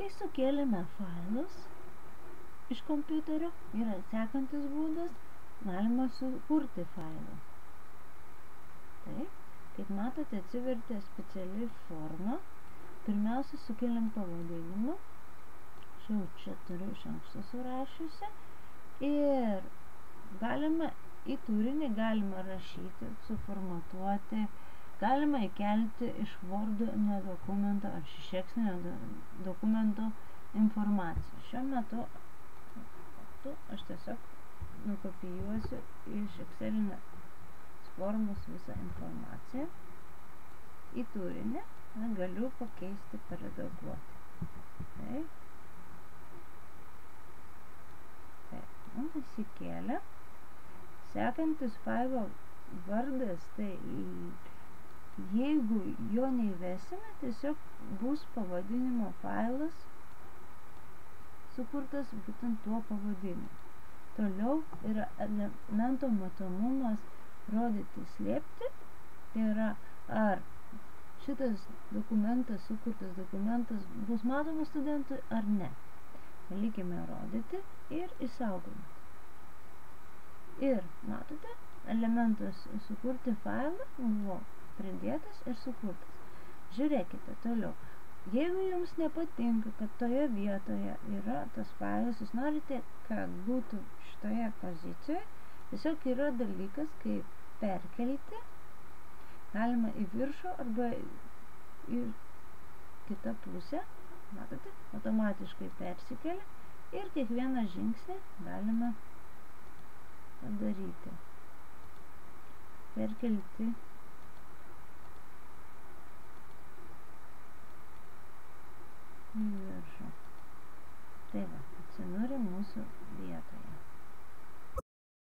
Kai sukėlėme failus iš kompiuterio, yra sekantis būdas, galima sukurti failą. Taip, kaip matote, atsivertė speciali forma. Pirmiausia, sukeliam pavadinimą. Jau čia turiu iš anksto surašiusi. Ir galima į turinį galima rašyti, suformatuoti, galima įkelti iš Wordinio dokumento ar šešėksninio dokumento informaciją. Šiuo metu aš tiesiog nukopijuosiu iš Excelinės formos visą informaciją. Į turinį galiu pakeisti, paredaguoti. Taip. Mums įsikėlė. Sekantis failo vardas, tai jeigu jo neįvesime, tiesiog bus pavadinimo failas sukurtas būtent tuo pavadinimu. Toliau yra elemento matomumas rodyti slėpti, tai yra ar šitas dokumentas, sukurtas dokumentas bus matomas studentui ar ne. Palikime rodyti ir išsaugome. Ir matote, elementas sukurti failą buvo pridėtas ir sukurtas. Žiūrėkite toliau. Jeigu jums nepatinka, kad toje vietoje yra tas failas, jūs norite, kad būtų šitoje pozicijoje, tiesiog yra dalykas, kaip perkelti, galima į viršų arba į kitą pusę. Matote, automatiškai persikelia ir kiekvieną žingsnį galime padaryti. Perkelti į viršų. Tai va, atsidūrė mūsų vietoje.